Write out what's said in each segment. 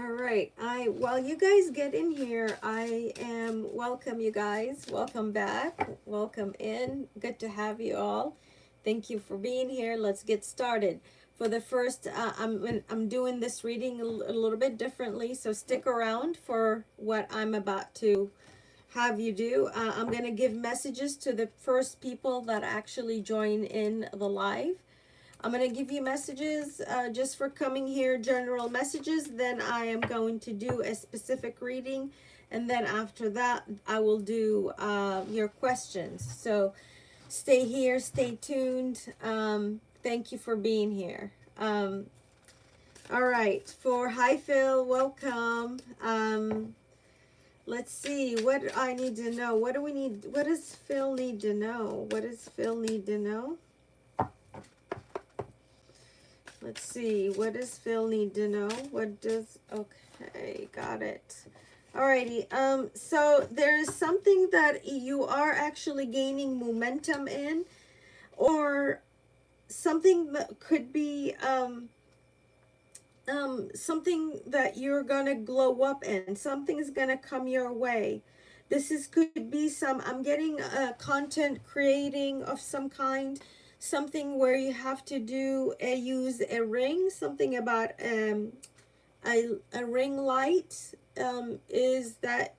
All right. While you guys get in here, I am welcome you guys. Welcome back. Welcome in. Good to have you all. Thank you for being here. Let's get started. For the first, I'm doing this reading a little bit differently, so stick around for what I'm about to have you do. I'm going to give messages to the first people that actually join in the live. I'm going to give you messages just for coming here, general messages. Then I am going to do a specific reading. And then after that, I will do your questions. So stay here, stay tuned. Thank you for being here. All right. For Hi Phil, welcome. Let's see what I need to know. What do we need? What does Phil need to know? What does Phil need to know? Let's see, what does Phil need to know? What does, okay, got it. Alrighty, so there's something that you are actually gaining momentum in, or something that could be, something that you're gonna glow up in. Something is gonna come your way. Could be some, I'm getting content creating of some kind, something where you have to do use a ring, something about a ring light. Is that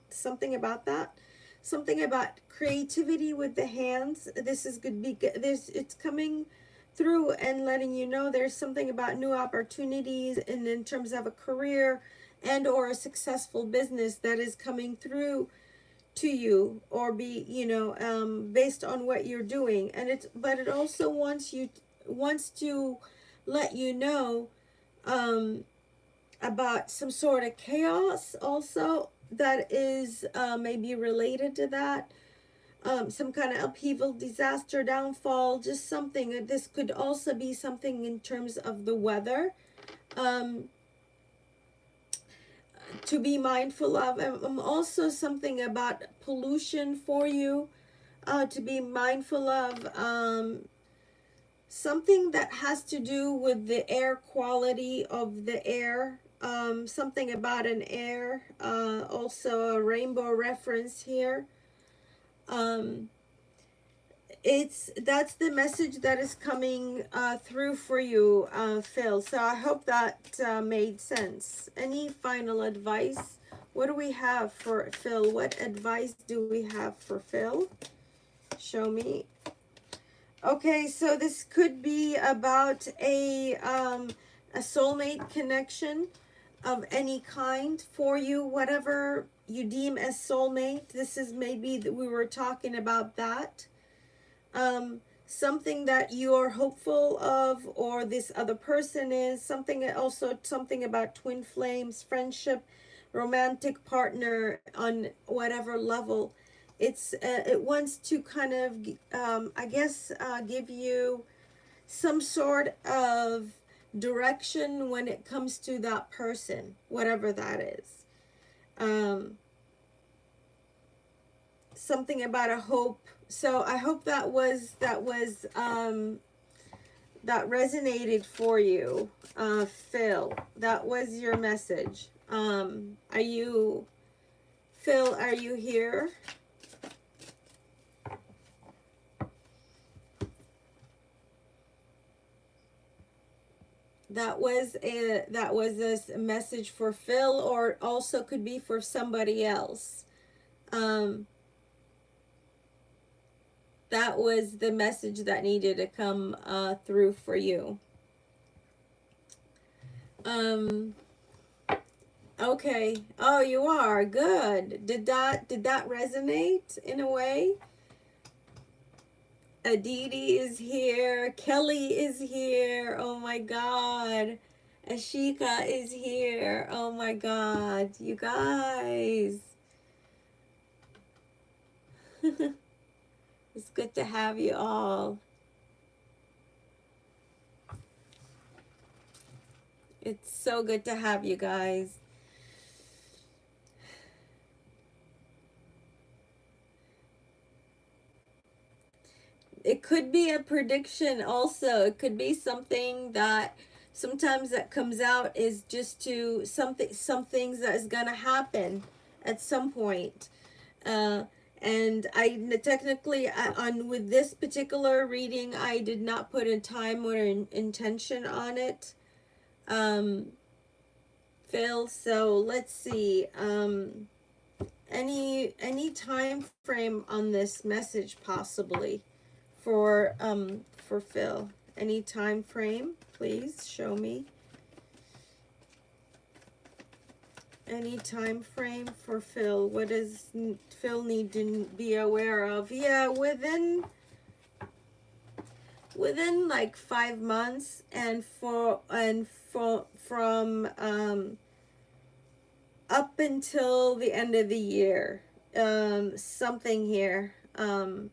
something about that? Something about creativity with the hands. This is good. It's coming through and letting you know there's something about new opportunities in terms of a career and or a successful business that is coming through to you, or be based on what you're doing. And it also wants to let you know about some sort of chaos also that is maybe related to that, some kind of upheaval, disaster, downfall, just something. This could also be something in terms of the weather, to be mindful of. Also something about pollution for you, to be mindful of, something that has to do with the air quality of the air, something about an air, also a rainbow reference here. That's the message that is coming through for you, Phil. So I hope that made sense. Any final advice? What do we have for Phil? What advice do we have for Phil? Show me. Okay, so this could be about a soulmate connection of any kind for you, whatever you deem as soulmate. This is maybe that we were talking about that. Something that you are hopeful of, or this other person is, something about twin flames, friendship, romantic partner on whatever level. It wants to kind of give you some sort of direction when it comes to that person, whatever that is. Something about a hope. So I hope that resonated for you, Phil. That was your message. Are you, Phil, are you here? That was a message for Phil, or also could be for somebody else. That was the message that needed to come through for you. Okay. Oh, you are good. Did that resonate in a way? Aditi is here. Kelly is here. Oh my God. Ashika is here. Oh my God. You guys. It's good to have you all. It's so good to have you guys. It could be a prediction also. It could be something that sometimes that comes out is just to some things that is gonna happen at some point. Uh, and I technically on with this particular reading, I did not put a time or intention on it, Phil. So let's see. Any time frame on this message possibly for Phil? Any time frame, please show me. Any time frame for Phil? What does Phil need to be aware of? Yeah, within like 5 months, and from up until the end of the year, something here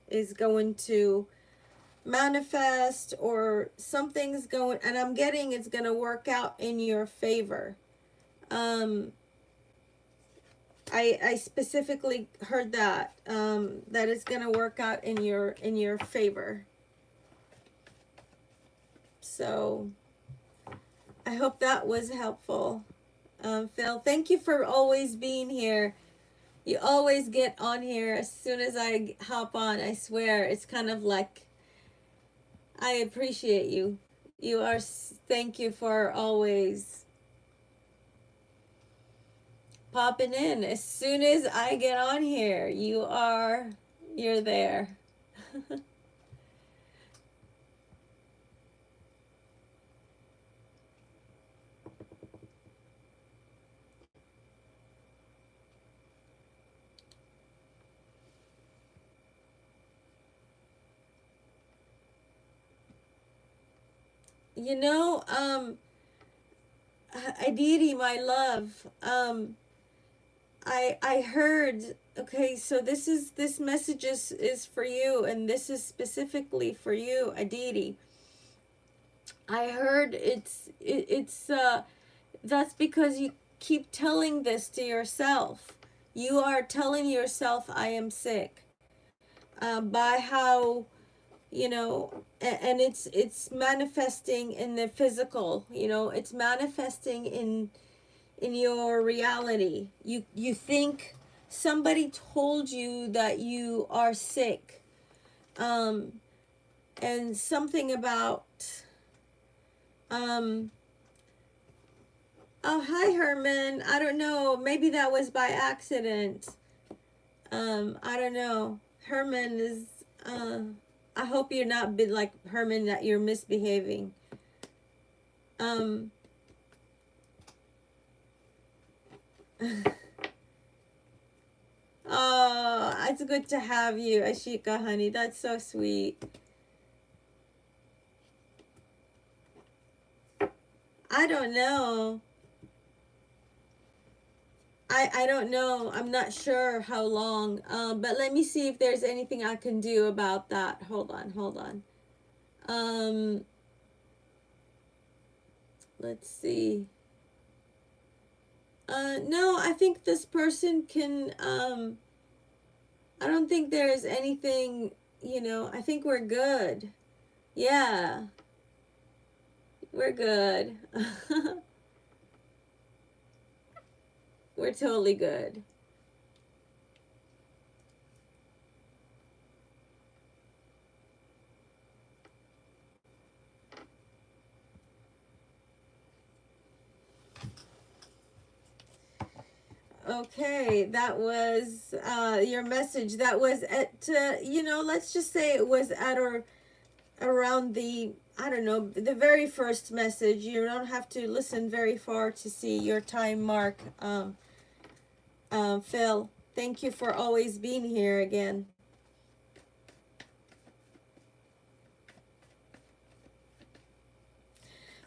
is going to manifest, or something's going, and I'm getting it's going to work out in your favor. I specifically heard that that it's going to work out in your favor. So I hope that was helpful. Phil, thank you for always being here. You always get on here as soon as I hop on. I swear, it's kind of like, I appreciate you. You are, thank you for always popping in. As soon as I get on here, you're there. You know, Aditi, my love, I heard, okay, so this message is for you, and this is specifically for you, Aditi. I heard it's that's because you keep telling this to yourself. You are telling yourself, I am sick, by how, you know, and it's manifesting in the physical, you know, it's manifesting in your reality. You think somebody told you that you are sick, and something about oh, hi Herman. I don't know, maybe that was by accident. I don't know. Herman is I hope you're not been like Herman, that you're misbehaving. Oh, it's good to have you, Ashika, honey. That's so sweet. I don't know. I don't know. I'm not sure how long. But let me see if there's anything I can do about that. Hold on. Let's see. No, I think this person can, I don't think there's anything, you know, I think we're good. Yeah, we're good. We're totally good. Okay, that was your message. That was at, you know, let's just say it was at or around the, I don't know, the very first message. You don't have to listen very far to see your time mark. Phil, thank you for always being here again.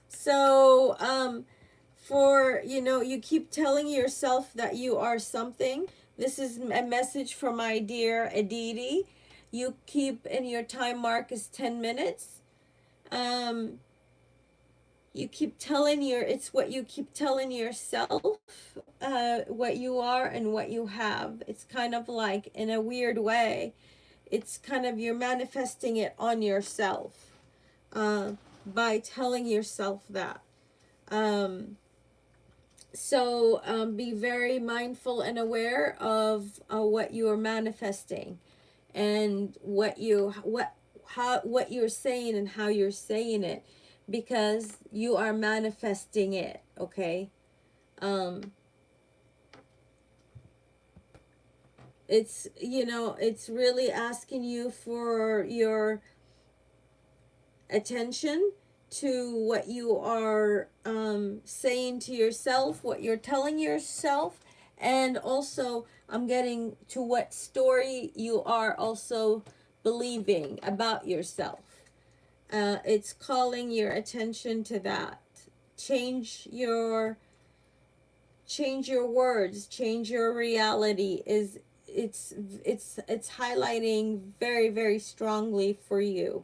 So, for, you know, you keep telling yourself that you are something. This is a message for my dear Aditi. You keep, and your time mark is 10 minutes. You keep telling it's what you keep telling yourself, what you are and what you have. It's kind of like, in a weird way, it's kind of, you're manifesting it on yourself, by telling yourself that. So be very mindful and aware of what you are manifesting, and what you're saying and how you're saying it, because you are manifesting it. Okay. um it's, it's really asking you for your attention to what you are saying to yourself, what you're telling yourself, and also I'm getting to what story you are also believing about yourself. It's calling your attention to that. Change your change your words, change your reality. Is it's highlighting very, very strongly for you,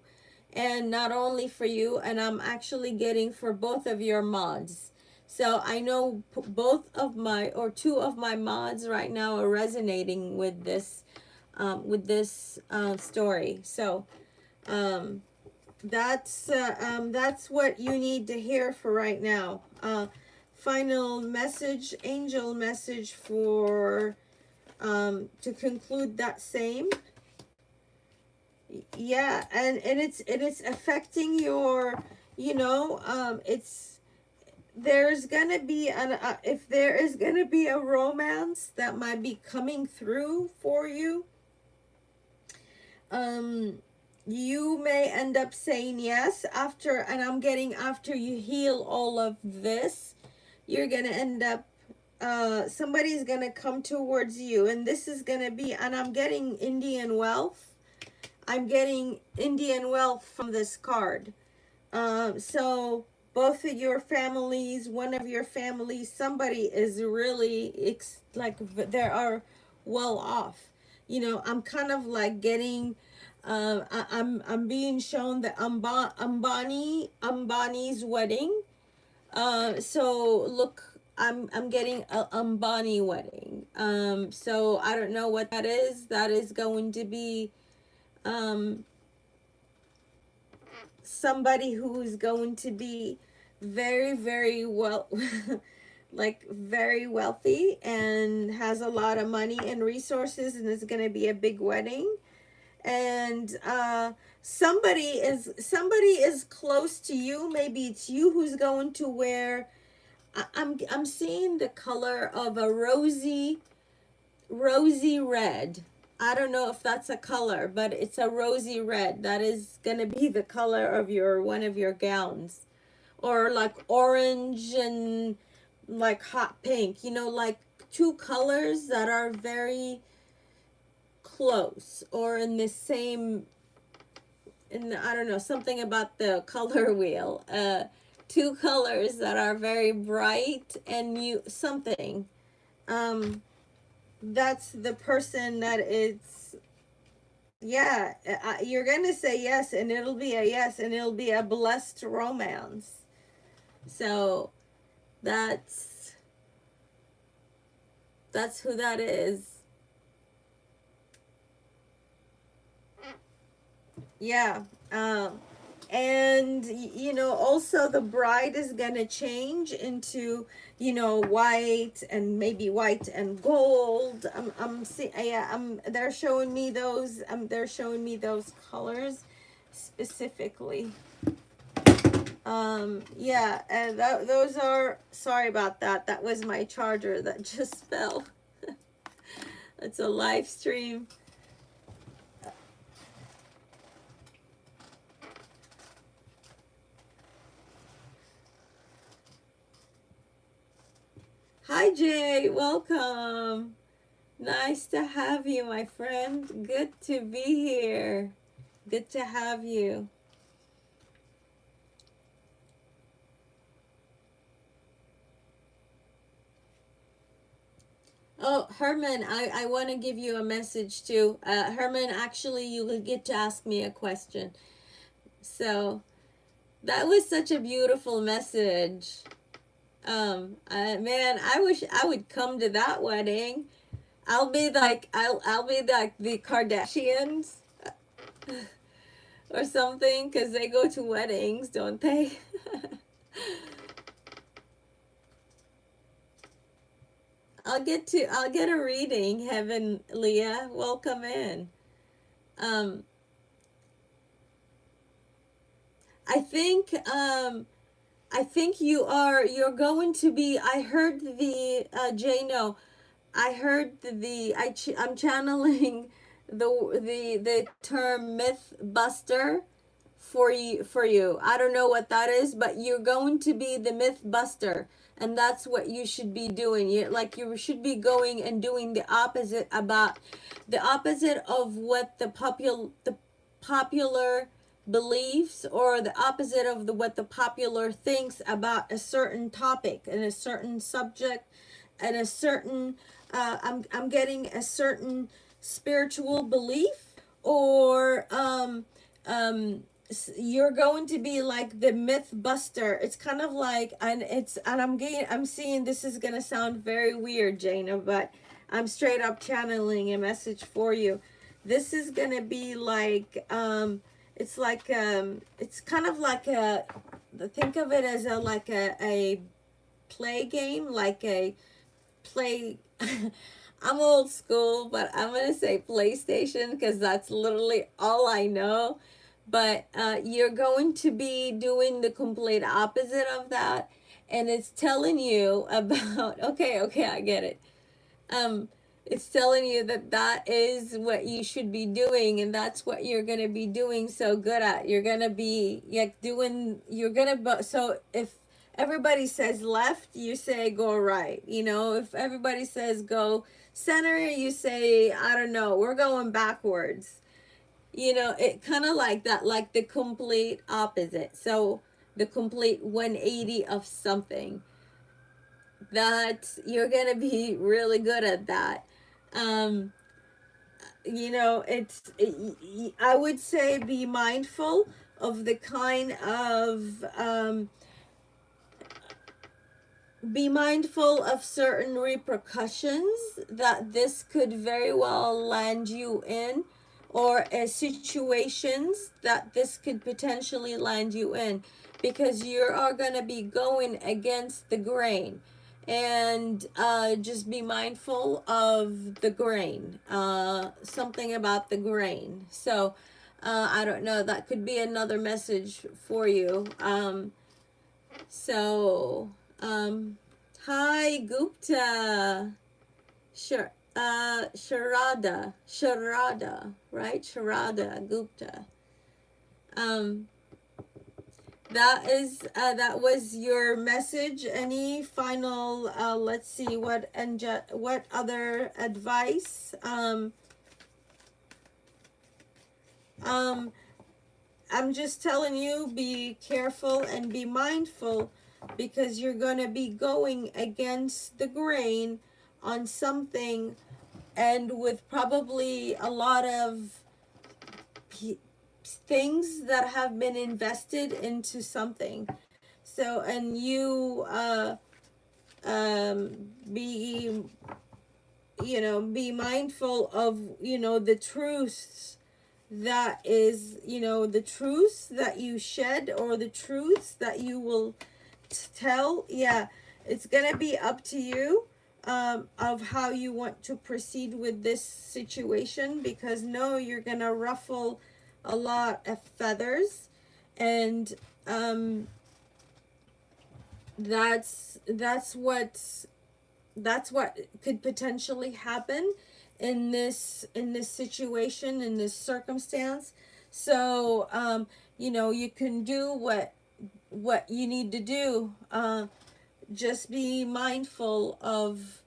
and not only for you, and I'm actually getting for both of your mods. So I know both of my, or two of my mods right now are resonating with this story. So um that's what you need to hear for right now. Final message, angel message for to conclude that same. Yeah, and it's affecting your, it's, there's gonna be an if there is gonna be a romance that might be coming through for you, um you may end up saying yes after, and I'm getting after you heal all of this, you're gonna end up, somebody's gonna come towards you, and this is gonna be, and I'm getting Indian wealth. I'm getting Indian wealth from this card. So both of your families, one of your families, somebody is really like they are well off. I'm kind of like getting, I'm being shown the Ambani's wedding. So look, I'm getting a Ambani wedding. So I don't know what that is. That is going to be um somebody who is going to be very, very well, like very wealthy, and has a lot of money and resources, and it's going to be a big wedding. And somebody is close to you. Maybe it's you who's going to wear, I'm seeing the color of a rosy red. I don't know if that's a color, but it's a rosy red. That is going to be the color of your one of your gowns. Or like orange and like hot pink, like two colors that are very close, or in the same, and I don't know, something about the color wheel. Two colors that are very bright, and you something. Um that's the person that is, yeah, you're gonna say yes, and it'll be a yes, and it'll be a blessed romance. So that's who that is. Yeah. And also the bride is gonna change into, white, and maybe white and gold. I'm see Yeah, they're showing me those, they're showing me those colors specifically. Yeah, and those are, sorry about that, that was my charger that just fell. It's a live stream. Hi Jay, welcome. Nice to have you, my friend. Good to be here. Good to have you. Oh, Herman, I want to give you a message too. Herman, actually, you will get to ask me a question. So, that was such a beautiful message. Man, I wish I would come to that wedding. I'll be like the Kardashians or something, because they go to weddings, don't they? I'll get a reading, Heaven Leah. Welcome in. Um, I think I think you're going to be. I heard the Jano. I heard I'm channeling the term myth buster for you. I don't know what that is, but you're going to be the myth buster, and that's what you should be doing. You should be going and doing the opposite of what the popular beliefs, or the opposite of what the popular thinks about a certain topic and a certain subject and a certain I'm getting a certain spiritual belief, or you're going to be like the myth buster. It's kind of like, and I'm seeing, this is gonna sound very weird, Jana, but I'm straight up channeling a message for you. This is gonna be like it's kind of like think of it as a play game, like a play. I'm old school, but I'm gonna say PlayStation because that's literally all I know. But you're going to be doing the complete opposite of that, and it's telling you about. Okay, I get it. Um, it's telling you that that is what you should be doing, and that's what you're gonna be doing so good at. You're gonna be like doing. So if everybody says left, you say go right. If everybody says go center, you say, I don't know, we're going backwards. It kind of like that, like the complete opposite. So the complete 180 of something, that you're gonna be really good at that. um I would say be mindful of the kind of be mindful of certain repercussions that this could very well land you in, or situations that this could potentially land you in, because you are going to be going against the grain. And just be mindful of the grain, something about the grain. So I don't know, that could be another message for you. So, hi Gupta. Sure. Sharada, right? Sharada Gupta. Um, that was your message. Any final? Let's see what other advice. Um, I'm just telling you, be careful and be mindful, because you're going to be going against the grain on something, and with probably a lot of things that have been invested into something. So, and you be be mindful of the truths, that is the truths that you shed, or the truths that you will tell. Yeah, it's gonna be up to you, of how you want to proceed with this situation, because no, you're gonna ruffle a lot of feathers, and that's what could potentially happen in this situation, in this circumstance. So you can do what you need to do. Just be mindful of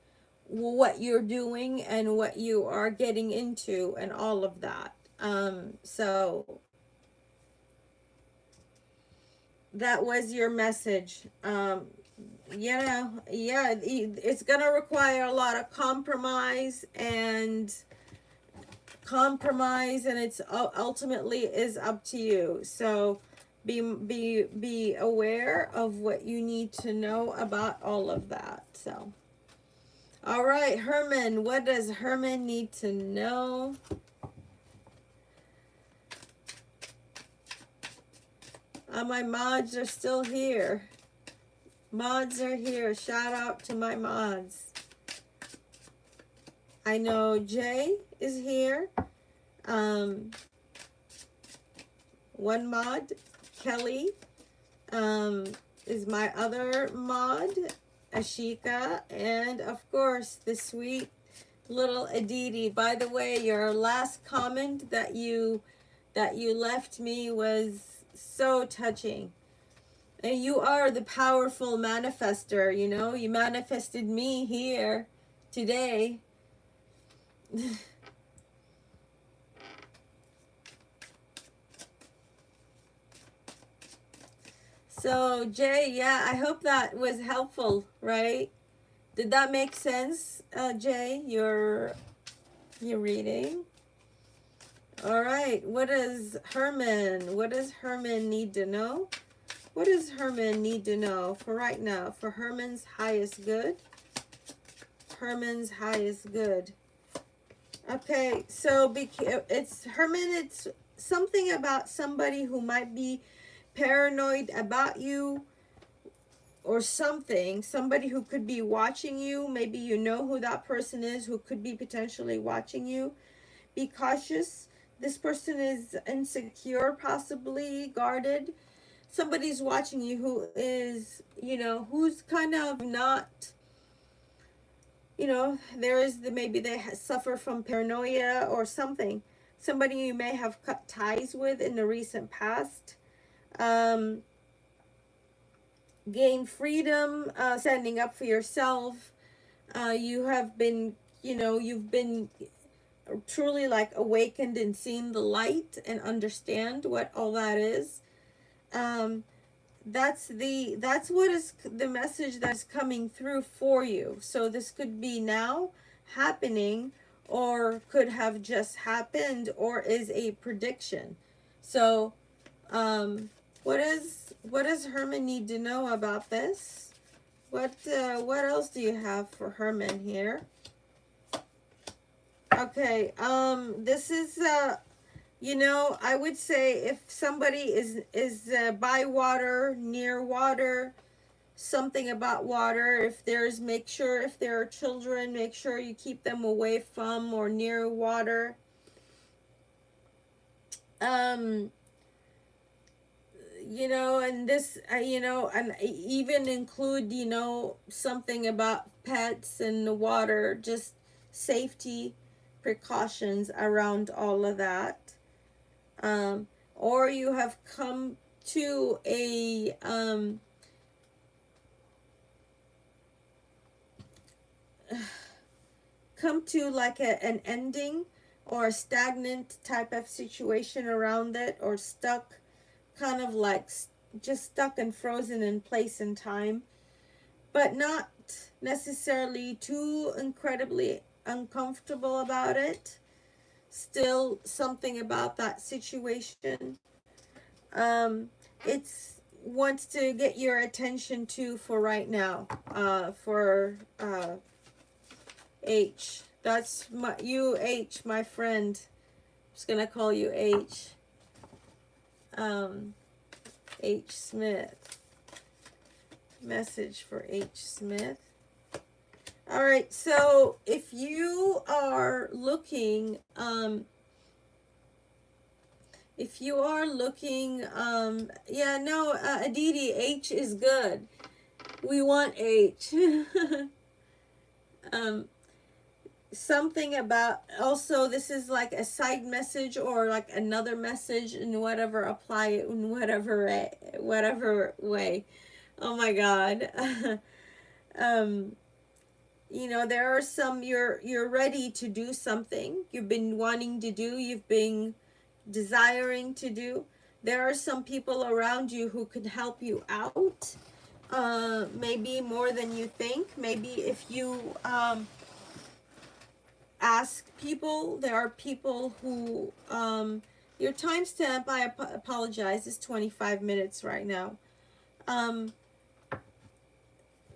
what you're doing and what you are getting into and all of that. So that was your message. It's gonna require a lot of compromise, and it's ultimately is up to you. So be aware of what you need to know about all of that. So, all right, Herman, what does Herman need to know? My mods are still here. Mods are here. Shout out to my mods. I know Jay is here. One mod, Kelly, is my other mod, Ashika, and of course the sweet little Aditi. By the way, your last comment that you left me was so touching. And you are the powerful manifester, you know, you manifested me here today. So Jay, yeah, I hope that was helpful, right? Did that make sense, Jay? Your reading. All right. What does Herman? What does Herman need to know? What does Herman need to know for right now? For Herman's highest good. Herman's highest good. Okay, so it's Herman. It's something about somebody who might be paranoid about you or something. Somebody who could be watching you. Maybe you know who that person is who could be potentially watching you. Be cautious. This person is insecure, possibly guarded. Somebody's watching you who is, you know, who's kind of not, you know, there is maybe they suffer from paranoia or something. Somebody you may have cut ties with in the recent past. Gain freedom, standing up for yourself. You have been, you know, you've been truly like awakened and seen the light and understand what all that is. That's what is the message that's coming through for you. So this could be now happening, or could have just happened, or is a prediction. So what does Herman need to know about this? What else do you have for Herman here? Okay, this is you know, I would say if somebody is by water, near water, something about water, if there's, make sure if there are children, make sure you keep them away from or near water. You know, and this, you know, and even include, you know, something about pets and the water, just safety precautions around all of that. Or you have come to a come to like an ending or a stagnant type of situation around it, or stuck, kind of like just stuck and frozen in place in time, but not necessarily too incredibly uncomfortable about it. Still something about that situation. It's wants to get your attention to for right now. For H. That's you, H, my friend. I'm just gonna call you H. H Smith. Message for H Smith. All right, so if you are looking, yeah, no, Aditi, H is good. We want H. Something about, also this is like a side message or like another message, and whatever, apply it in whatever way. Oh my God. You know, there are some, you're ready to do something you've been wanting to do, you've been desiring to do. There are some people around you who could help you out, maybe more than you think. Maybe if you ask people, there are people who, your timestamp, I apologize, is 25 minutes right now.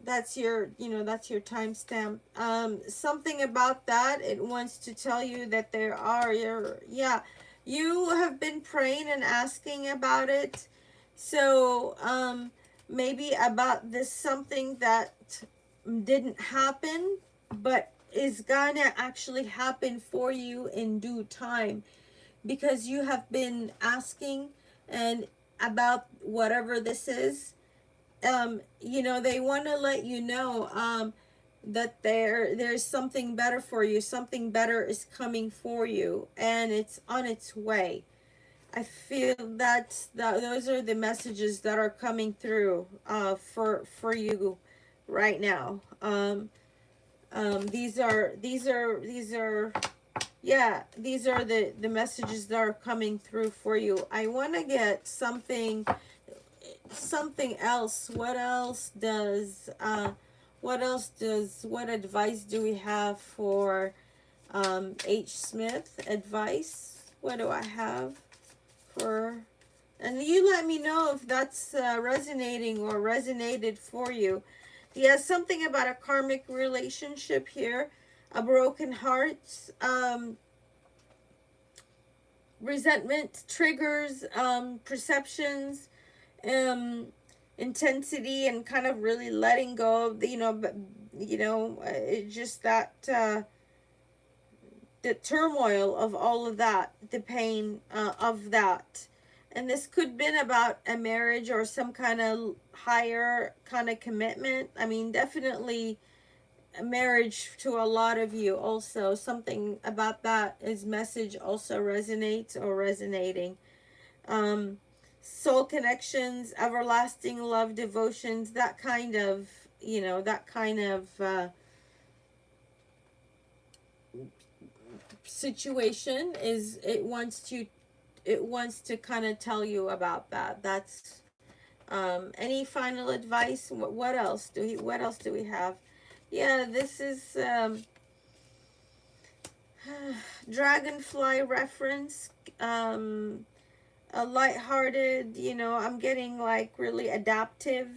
That's your, you know, that's your timestamp. Something about that, it wants to tell you that there are yeah, you have been praying and asking about it. So maybe about this, something that didn't happen, but is gonna actually happen for you in due time, because you have been asking and about whatever this is. You know, they want to let you know that there's something better for you. Something better is coming for you, and it's on its way. I feel that those are the messages that are coming through for you right now. These are yeah, these are the messages that are coming through for you. I want to get something else. What advice do we have for H. Smith advice? What do I have for, and you let me know if that's resonating or resonated for you. Yeah, something about a karmic relationship here, a broken heart, resentment triggers, perceptions, um, intensity, and kind of really letting go of the, just that, the turmoil of all of that, the pain of that. And this could have been about a marriage or some kind of higher kind of commitment. I mean, definitely a marriage to a lot of you also. Something about that is message also resonates or resonating. Soul connections, everlasting love, devotions, that kind of, situation is, it wants to kind of tell you about that. That's any final advice. What else do we have? Yeah, this is dragonfly reference, a lighthearted, I'm getting like really adaptive,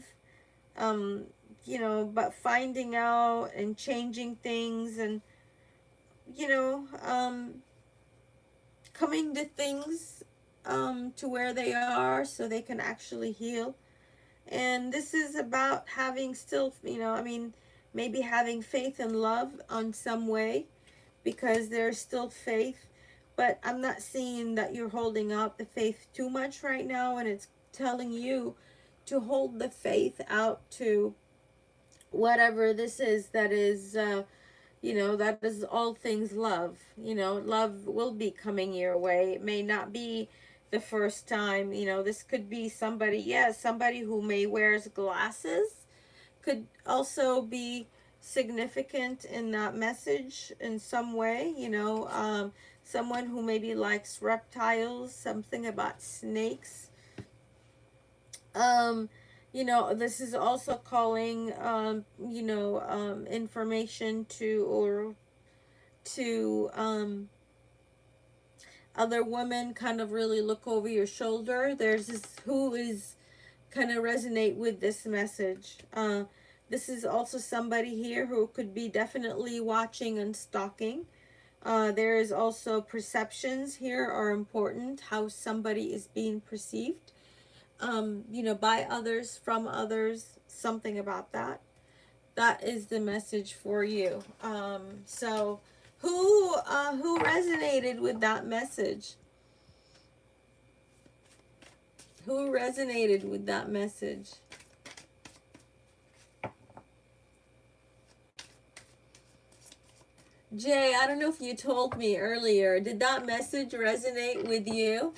but finding out and changing things, and you know um coming to things to where they are so they can actually heal. And this is about having still, maybe having faith and love on some way, because there's still faith. But I'm not seeing that you're holding out the faith too much right now, and it's telling you to hold the faith out to whatever this is, that is that is all things love. Love will be coming your way. It may not be the first time. This could be somebody, somebody who may wears glasses, could also be significant in that message in some way. Someone who maybe likes reptiles, something about snakes. This is also calling, information to other women. Kind of really look over your shoulder. There's this who is kind of resonate with this message. This is also somebody here who could be definitely watching and stalking. There is also perceptions here are important, how somebody is being perceived, by others, from others, something about that. That is the message for you. So who resonated with that message? Who resonated with that message? Jay, I don't know if you told me earlier. Did that message resonate with you?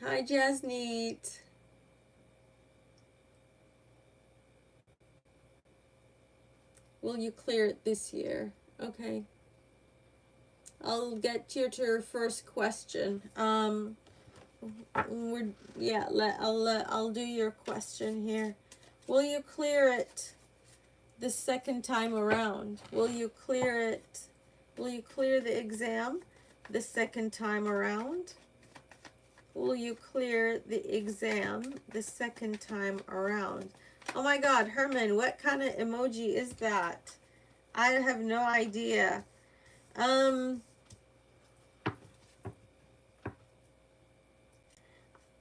Hi, Jasneet. Will you clear it this year? Okay. I'll get to your first question. I'll do your question here. Will you clear it the second time around? Will you clear it? Will you clear the exam the second time around? Will you clear the exam the second time around? Oh my God, Herman, what kind of emoji is that? I have no idea.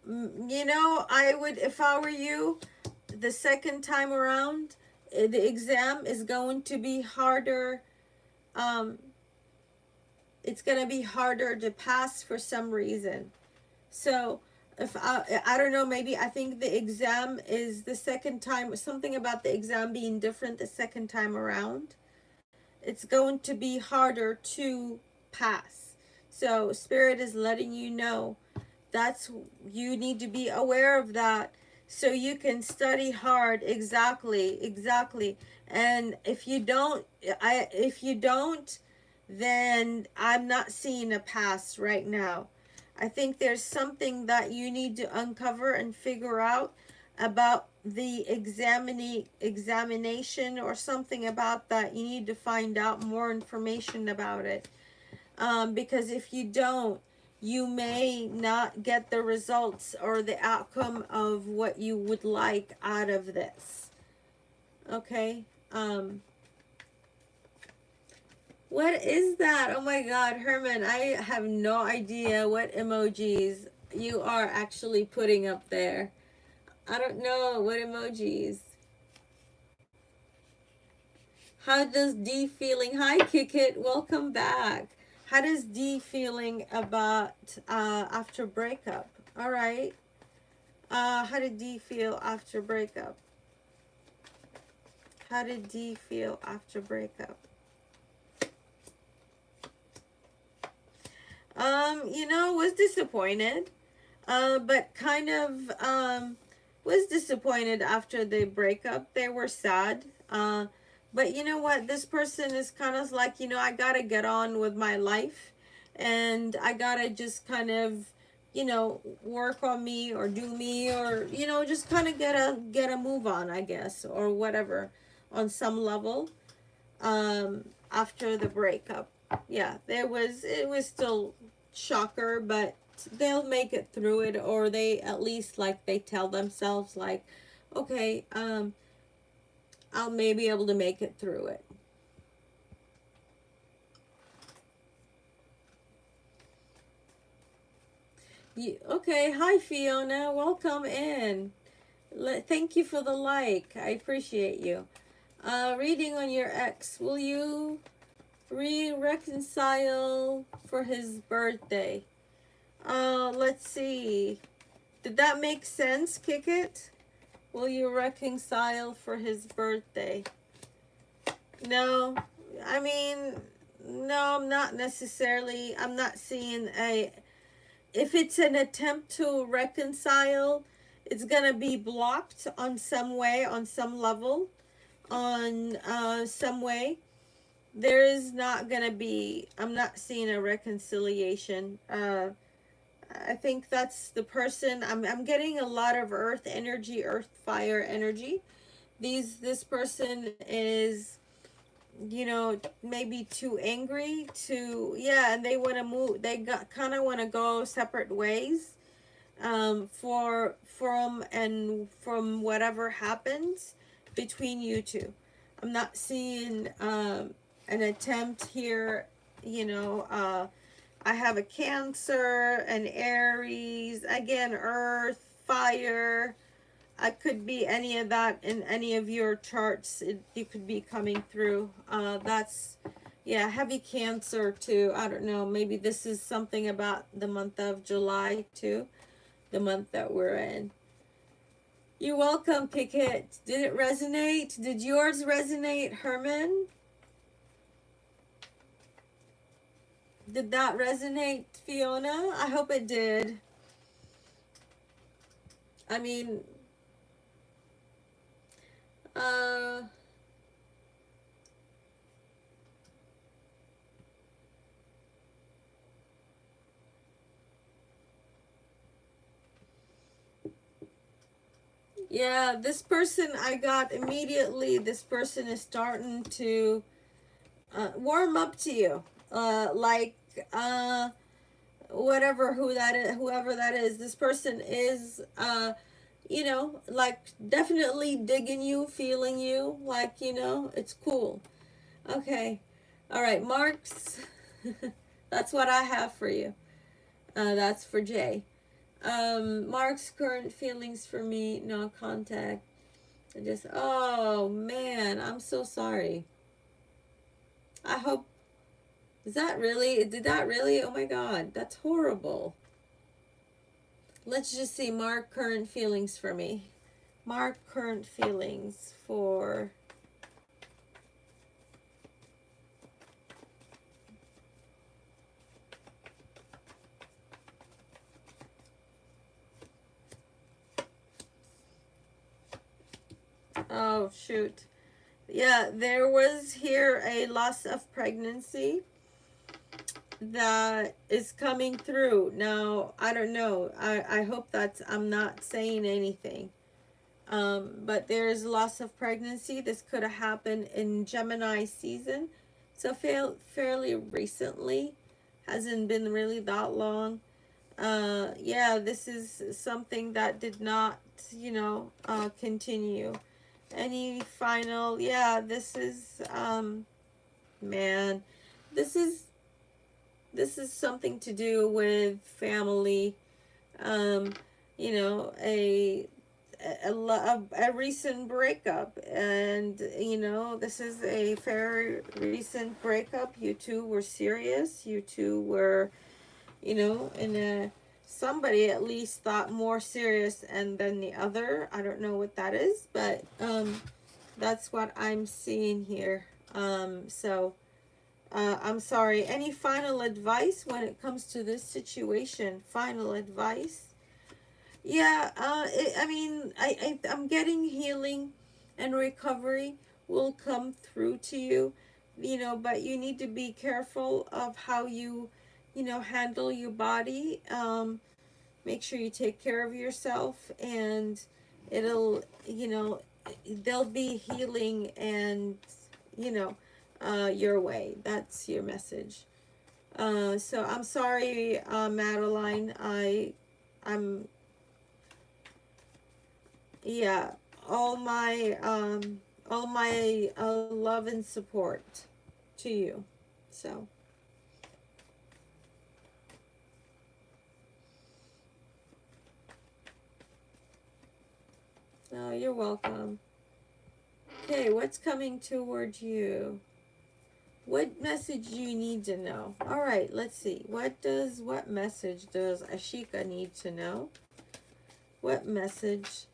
You know, I would, if I were you, the second time around, the exam is going to be harder. Um, it's going to be harder to pass for some reason. So if I don't know, maybe I think the exam is the second time, something about the exam being different the second time around. It's going to be harder to pass. So Spirit is letting you know that's, you need to be aware of that so you can study hard. Exactly. And if you don't, then I'm not seeing a pass right now. I think there's something that you need to uncover and figure out about the examination, or something about that. You need to find out more information about it, because if you don't, you may not get the results or the outcome of what you would like out of this. Okay. What is that? Oh my God, Herman, I have no idea what emojis you are actually putting up there. I don't know what emojis. How does D feeling? Hi, Kick It. Welcome back. How does D feeling about after breakup? All right. How did D feel after breakup? How did D feel after breakup? You know, was disappointed. But kind of was disappointed after the breakup. They were sad. But you know what? This person is kind of like, you know, I gotta get on with my life, and I gotta just kind of, you know, work on me, or do me, or you know, just kind of get a move on, I guess, or whatever, on some level. After the breakup, yeah, it was still shocker, but they'll make it through it, or they at least, like, they tell themselves like, okay, I'll maybe able to make it through it. Okay, hi Fiona, welcome in. Thank you for the like, I appreciate you. Reading on your ex, will you reconcile for his birthday? Let's see. Did that make sense, Kick It? Will you reconcile for his birthday? No. I mean, no, I'm not necessarily. I'm not seeing a. If it's an attempt to reconcile, it's gonna be blocked on some way, on some level, on some way. There is not gonna be. I'm not seeing a reconciliation. I think that's the person. I'm getting a lot of earth energy, earth fire energy. This person is, you know, maybe too angry to, yeah, and they want to move. They got kind of want to go separate ways, from whatever happens between you two. I'm not seeing an attempt here, you know. I have a Cancer, an Aries, again, Earth, Fire. I could be any of that in any of your charts. You could be coming through. That's, yeah, heavy Cancer too. I don't know. Maybe this is something about the month of July too, the month that we're in. You're welcome, Picket. Did it resonate? Did yours resonate, Herman? Did that resonate, Fiona? I hope it did. I mean, uh, yeah, this person I got immediately, this person is starting to warm up to you. Like, whatever, whoever that is, this person is, you know, like, definitely digging you, feeling you, like, you know, it's cool. Okay. All right, Marks. That's what I have for you. That's for Jay. Mark's current feelings for me, no contact. I just, oh man, I'm so sorry. I hope, did that really? Oh my god, that's horrible. Let's just see Mark current feelings for me. Mark current feelings for, oh shoot. Yeah, there was here a loss of pregnancy that is coming through. Now, I don't know. I hope that's, I'm not saying anything. But there's loss of pregnancy. This could have happened in Gemini season. So fairly recently. Hasn't been really that long. Yeah, this is something that did not, continue. Any final, yeah, this is, man, this is, this is something to do with family, um, you know, a recent breakup, and this is a very recent breakup. You two were serious, you two were, in a, somebody at least thought more serious and than the other. I don't know what that is, but that's what I'm seeing here. So I'm sorry. Any final advice when it comes to this situation? Final advice? Yeah, I mean, I'm getting healing and recovery will come through to you, but you need to be careful of how you, handle your body. Make sure you take care of yourself, and it'll, there'll be healing and, your way. That's your message. So I'm sorry, Madeline. I'm yeah, all my love and support to you. So oh, you're welcome. Okay, what's coming toward you? What message do you need to know? All right, let's see. What message does Ashika need to know? What message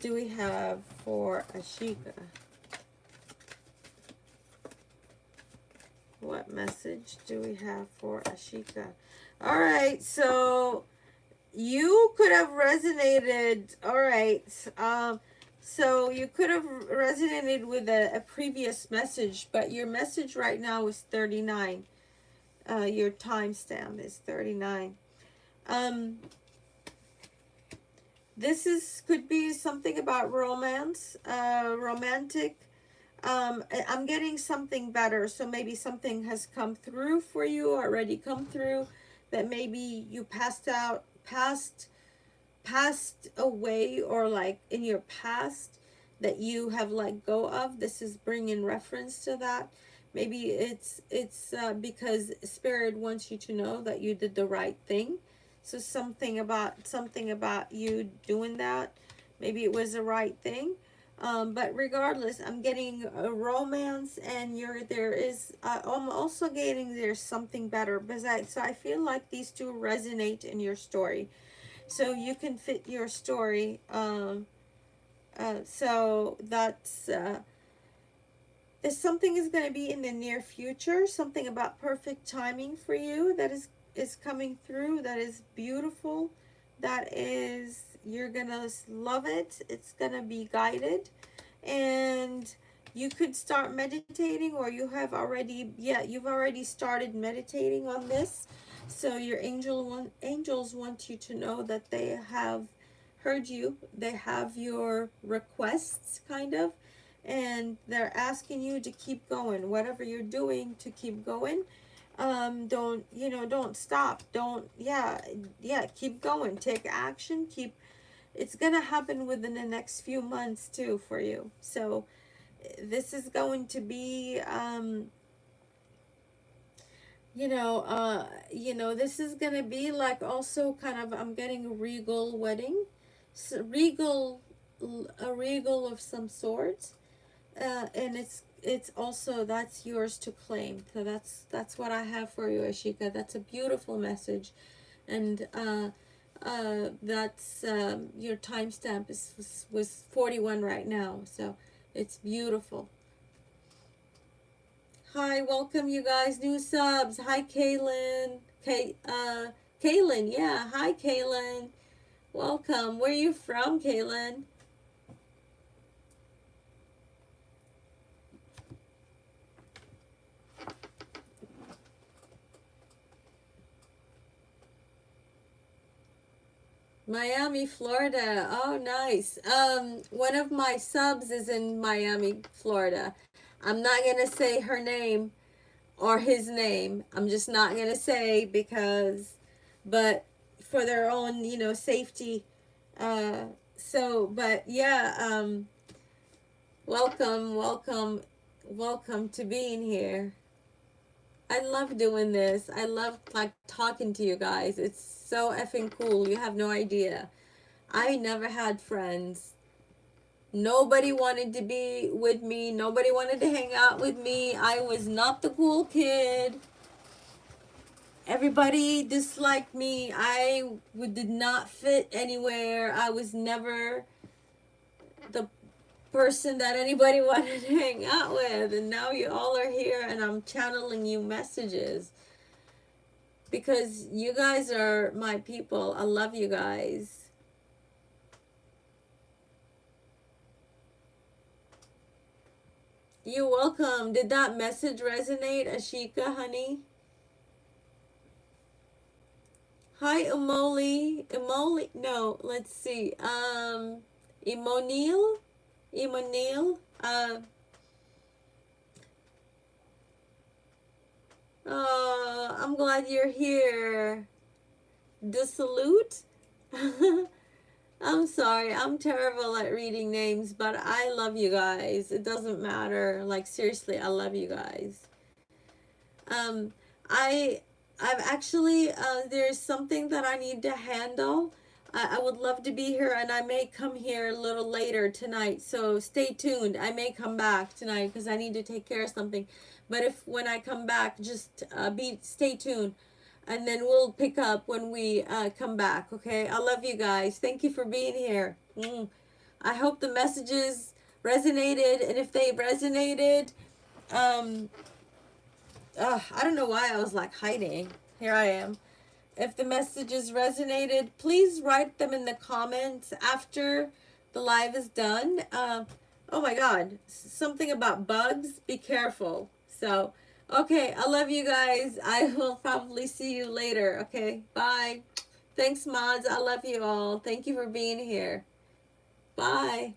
do we have for Ashika? What message do we have for Ashika? All right, so you could have resonated. All right, so you could have resonated with a previous message, but your message right now is 39. Your timestamp is 39. This could be something about romance, romantic. I'm getting something better, so maybe something has come through for you, already come through, that maybe you passed away, or like in your past that you have let go of. This is bringing reference to that. Maybe it's because spirit wants you to know that you did the right thing. So something about you doing that, maybe it was the right thing. But regardless, I'm getting a romance, and I'm also getting there's something better, because I feel like these two resonate in your story, so you can fit your story. So that's there's something is going to be in the near future, something about perfect timing for you that is coming through, that is beautiful, that is, you're gonna love it. It's gonna be guided, and you could start meditating, or you've already started meditating on this. So your angels want you to know that they have heard you, they have your requests, kind of, and they're asking you to keep going, whatever you're doing, to keep going. Don't stop, don't, keep going, take action, it's gonna happen within the next few months too for you. So this is going to be this is gonna be like also kind of, I'm getting a regal wedding, regal, a regal of some sort, and it's also, that's yours to claim. So that's what I have for you, Ashika. That's a beautiful message, and that's your timestamp was 41 right now, so it's beautiful. Hi, welcome you guys, new subs. Hi, Kaylin. Kaylin, yeah. Hi, Kaylin. Welcome. Where are you from, Kaylin? Miami, Florida. Oh, nice. One of my subs is in Miami, Florida. I'm not gonna say her name or his name. I'm just not gonna say because, but for their own, safety. Uh, but yeah, welcome, welcome, welcome to being here. I love doing this. I love like talking to you guys. It's so effing cool. You have no idea. I never had friends. Nobody wanted to be with me. Nobody wanted to hang out with me. I was not the cool kid. Everybody disliked me. Did not fit anywhere. I was never the person that anybody wanted to hang out with. And now you all are here and I'm channeling you messages because you guys are my people. I love you guys. You're welcome. Did that message resonate, Ashika, honey? Hi, Emoli. Emoli. No, let's see. Emoniel. Emoniel. Oh, I'm glad you're here. Dissolute? I'm sorry, I'm terrible at reading names, but I love you guys. It doesn't matter. Like seriously, I love you guys. Um, I I've actually there's something that I need to handle. I would love to be here, and I may come here a little later tonight. So stay tuned. I may come back tonight because I need to take care of something. But if when I come back, just stay tuned, and then we'll pick up when we come back. Okay. I love you guys. Thank you for being here. I hope the messages resonated, and if they resonated, um, I don't know why I was like hiding. Here I am. If the messages resonated, please write them in the comments after the live is done. Oh my God, something about bugs. Be careful. So, okay, I love you guys. I will probably see you later. Okay, bye. Thanks, mods. I love you all. Thank you for being here. Bye.